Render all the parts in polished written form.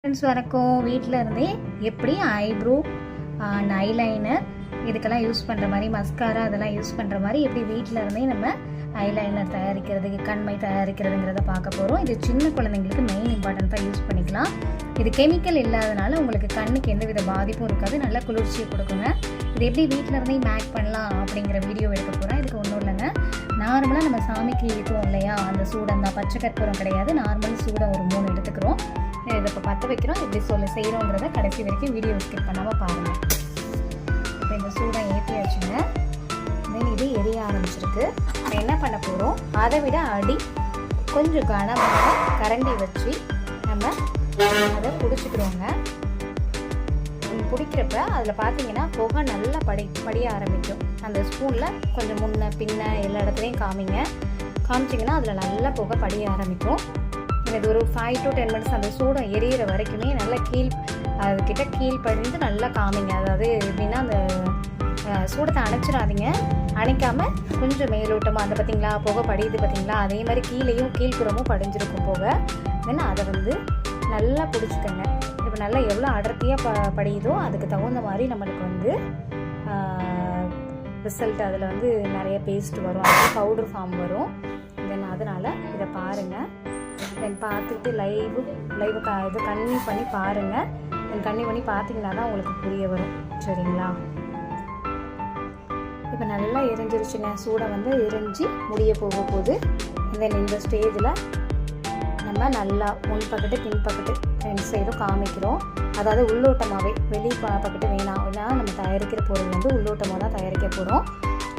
Friends வணக்கம். வீட்டில் இருந்தே எப்படி ஐப்ரோ அண்ட் ஐலைனர் இதுக்கெல்லாம் யூஸ் பண்ணுற மாதிரி, மஸ்காரா அதெல்லாம் யூஸ் பண்ணுற மாதிரி எப்படி வீட்டில் இருந்தே நம்ம ஐலைனர் தயாரிக்கிறதுக்கு, கண்மை தயாரிக்கிறதுங்கிறத பார்க்க போகிறோம். இது சின்ன குழந்தைங்களுக்கு மெயின் இம்பார்ட்டண்ட்டாக யூஸ் பண்ணிக்கலாம். இது கெமிக்கல் இல்லாதனால உங்களுக்கு கண்ணுக்கு எந்த வித பாதிப்பும் இருக்காது, நல்ல குளிர்ச்சியை கொடுக்குங்க. இது எப்படி வீட்டில் இருந்தே மேக் பண்ணலாம் அப்படிங்கிற வீடியோ எடுக்க போகிறேன். இதுக்கு ஒன்றும் இல்லைங்க, நார்மலாக நம்ம சாமிக்கு ஏற்றுவோம் இல்லையா, அந்த சூடம் தான், பச்சை கற்பூரம் கிடையாது, நார்மல் சூடம் ஒரு 3 எடுத்துக்கிறோம். இதை இப்போ பற்ற வைக்கிறோம். எப்படி செய்கிறோங்கிறத கடைசி வரைக்கும் வீடியோ ஸ்கிப் பண்ணாமல் பாருங்கள். இப்போ இந்த சூடம் ஏற்றியாச்சுங்க. தென் இது எரிய ஆரம்பிச்சிருக்கு. என்ன பண்ண போகிறோம், அதை விட அடி கொஞ்சம் கனமான கரண்டி வச்சு நம்ம அதை பிடிச்சிக்கிறோங்க. பிடிக்கிறப்ப அதில் பார்த்தீங்கன்னா புகை நல்லா படிய ஆரம்பிக்கும். அந்த ஸ்பூனில் கொஞ்சம் முன்ன பின்ன எல்லா இடத்துலையும் காமிச்சிங்கன்னா அதில் நல்லா புகை படிய ஆரம்பிக்கும். இது ஒரு 5 to 10 minutes அந்த சூடம் எரியிற வரைக்குமே நல்லா அதுக்கிட்ட கீழ் படிந்து நல்லா காமிங்க. அதாவது எப்படின்னா அந்த சூடத்தை அணைச்சிடாதீங்க, அணைக்காமல் கொஞ்சம் மேலோட்டமாக அந்த பார்த்திங்களா புகை படியுது பார்த்திங்களா, அதே மாதிரி கீழ்ப்புறமும் படிஞ்சிருக்கும் புகை. தென் அதை நல்லா பிடிச்சிக்கோங்க. இப்போ நல்லா எவ்வளோ அடர்த்தியாக படியுதோ அதுக்கு தகுந்த மாதிரி நம்மளுக்கு ரிசல்ட் அதில் நிறைய பேஸ்ட் வரும், அது பவுடர் ஃபார்ம் வரும். தென் அதனால் இதை பாருங்கள். தென் பார்த்துட்டு லைவு இது கண்ணி பண்ணி பாருங்கள். தென் கண்ணி பண்ணி பார்த்தீங்கன்னா தான் உங்களுக்கு புரிய வரும், சரிங்களா? இப்போ நல்லா எரிஞ்சிருச்சுங்க. சூடம் எரிஞ்சு முடிய போகுது. தென் இந்த ஸ்டேஜில் நம்ம நல்லா முன்பக்கட்டு பின்பக்கட்டு 2 சைடும் காமிக்கிறோம். அதாவது உள்ளோட்டமாகவே, வெளி பக்கத்து வேணாம். ஏன்னா நம்ம தயாரிக்கிற பொருள் உள்ளோட்டமாக தான் தயாரிக்க போகிறோம்.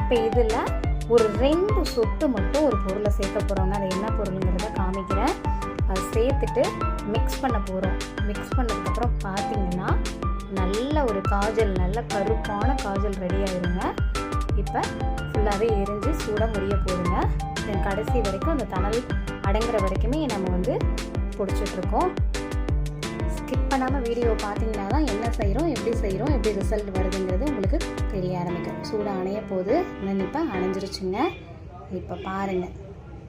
இப்போ இதில் ஒரு 2 சொட்டு மட்டும் ஒரு பொருளை சேர்க்க போகிறோங்க. அது என்ன பொருளுங்கிறத காமிக்கிறேன். அதை சேர்த்துட்டு மிக்ஸ் பண்ண போகிறோம். மிக்ஸ் பண்ணதுக்கப்புறம் பார்த்தீங்கன்னா நல்ல ஒரு காஜல், நல்ல கருப்பான காஜல் ரெடி ஆகிடுங்க. இப்போ ஃபுல்லாகவே எரிஞ்சு சூட முடிய போடுங்க. தென் கடைசி வரைக்கும் அந்த தணல் அடங்குற வரைக்குமே நம்ம பிடிச்சிட்ருக்கோம். ஸ்கிப் பண்ணாமல் வீடியோ பார்த்தீங்கன்னா தான் என்ன செய்கிறோம், எப்படி செய்கிறோம், எப்படி ரிசல்ட் வருதுங்கிறது உங்களுக்கு தெரிய ஆரம்பிக்கும். சூடு அணைய போது இன்னும் இப்போ அணைஞ்சிருச்சுங்க. இப்போ பாருங்கள்,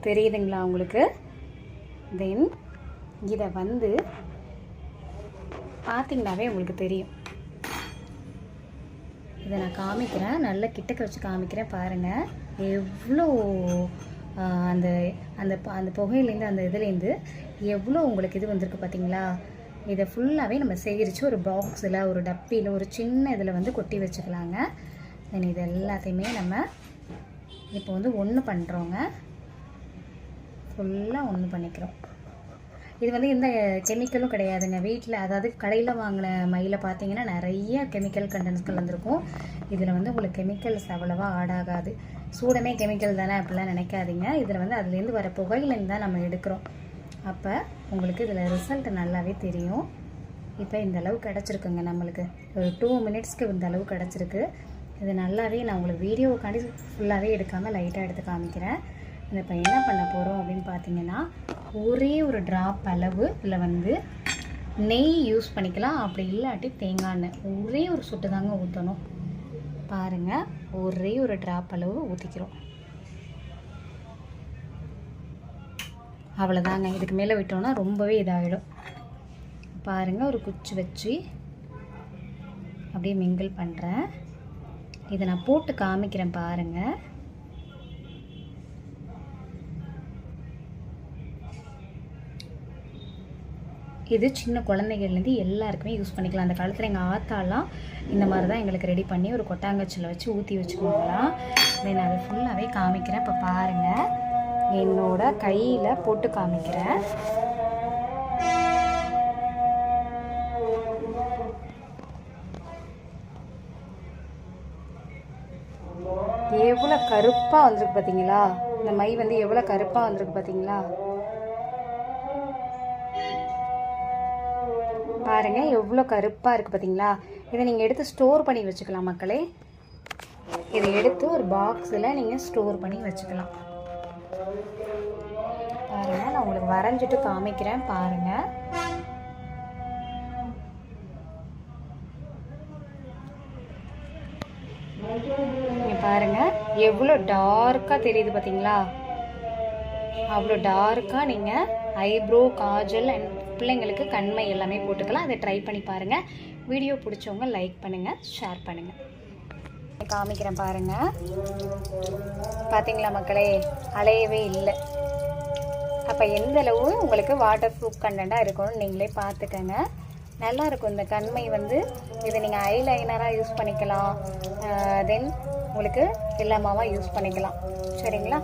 தெரியுதுங்களா உங்களுக்கு? தென் இதை பார்த்தீங்கன்னாவே உங்களுக்கு தெரியும். இதை நான் காமிக்கிறேன், நல்ல கிட்டக்க வச்சு காமிக்கிறேன். பாருங்கள் எவ்வளோ அந்த அந்த அந்த புகையிலேருந்து, அந்த இதுலேருந்து எவ்வளோ உங்களுக்கு இது வந்திருக்கு பார்த்தீங்களா? இதை ஃபுல்லாகவே நம்ம சேகரித்து ஒரு பாக்ஸில், ஒரு டப்பியில், ஒரு சின்ன இதில் கொட்டி வச்சுக்கலாங்க. தென் இது எல்லாத்தையுமே நம்ம இப்போ ஒன்று பண்ணுறோங்க. ஃபுல்லாக ஒன்று பண்ணிக்கிறோம். இது எந்த கெமிக்கலும் கிடையாதுங்க. வீட்டில், அதாவது கடையில் வாங்கின மயில பார்த்தீங்கன்னா நிறைய கெமிக்கல் கண்டென்ட்ஸ் கலந்துருக்கும். இதில் உங்களுக்கு கெமிக்கல்ஸ் அவ்வளோவா ஆட் ஆகாது. சூடமே கெமிக்கல் தானே அப்படிலாம் நினைக்காதீங்க. இதில் அதுலேருந்து வர புகையிலேருந்து தான் நம்ம எடுக்கிறோம். அப்போ உங்களுக்கு இதில் ரிசல்ட் நல்லாவே தெரியும். இப்போ இந்த அளவு கிடச்சிருக்குங்க. நம்மளுக்கு ஒரு 2 minutesக்கு இந்த அளவு கிடச்சிருக்கு. இது நல்லாவே நான் உங்களுக்கு வீடியோவுக்காண்டி ஃபுல்லாகவே எடுக்காமல் லைட்டாக எடுத்து காமிக்கிறேன். இப்போ என்ன பண்ண போகிறோம் அப்படின்னு பார்த்தீங்கன்னா, ஒரே ஒரு ட்ராப் அளவு இதில் நெய் யூஸ் பண்ணிக்கலாம், அப்படி இல்லாட்டி தேங்காய் எண்ணெய் ஒரே ஒரு சொட்டு தாங்க ஊற்றணும். பாருங்கள், ஒரே ஒரு ட்ராப் அளவு ஊற்றிக்கிறோம். அவ்வளோதாங்க. இதுக்கு மேலே விட்டோம்னா ரொம்பவே இதாகிடும். பாருங்கள், ஒரு குச்சி வச்சு அப்படியே மிங்கிள் பண்ணுறேன். இதை நான் போட்டு காமிக்கிறேன் பாருங்கள். இது சின்ன குழந்தைகள்லேருந்து எல்லாருக்குமே யூஸ் பண்ணிக்கலாம். அந்த காலத்தில் எங்கள் ஆத்தாலாம் இந்த மாதிரி தான் எங்களுக்கு ரெடி பண்ணி ஒரு கொட்டாங்கச்சில் வச்சு ஊற்றி வச்சுக்கோங்களாம். நான் அதை ஃபுல்லாகவே காமிக்கிறேன். இப்போ பாருங்கள், என்னோட கையில் போட்டு காமிக்கிறேன். எவ்வளோ கருப்பாக வந்திருக்கு பார்த்தீங்களா? இந்த மை எவ்வளோ கருப்பாக வந்திருக்கு பார்த்தீங்களா? பாருங்கள், எவ்வளோ கருப்பாக இருக்குது பார்த்தீங்களா? இதை நீங்கள் எடுத்து ஸ்டோர் பண்ணி வச்சுக்கலாம் மக்களே. இதை எடுத்து ஒரு பாக்ஸில் நீங்கள் ஸ்டோர் பண்ணி வச்சுக்கலாம். பாருங்கள், நான் உங்களுக்கு வரைஞ்சிட்டு காமிக்கிறேன் பாருங்கள். நீங்கள் பாருங்கள் எவ்வளோ டார்க்காக தெரியுது பார்த்தீங்களா? அவ்வளோ டார்க்காக நீங்கள் ஐப்ரோ, காஜல் அண்ட் பிள்ளைங்களுக்கு கண்மை எல்லாமே போட்டுக்கலாம். அதை ட்ரை பண்ணி பாருங்கள். வீடியோ பிடிச்சவங்க லைக் பண்ணுங்கள், ஷேர் பண்ணுங்கள். காமிக்கிறேன் பாருங்கள். பார்த்தீங்களா மக்களே, அலையவே இல்லை. அப்போ எந்த அளவு உங்களுக்கு வாட்டர் ப்ரூஃப் கண்டென்ட்டாக இருக்கணும்னு நீங்களே பார்த்துக்கங்க. நல்லாயிருக்கும் இந்த கண்மை வந்து. இதை நீங்கள் ஐலைனராக யூஸ் பண்ணிக்கலாம், தென் உங்களுக்கு எல்லாமாவாக யூஸ் பண்ணிக்கலாம். சரிங்களா?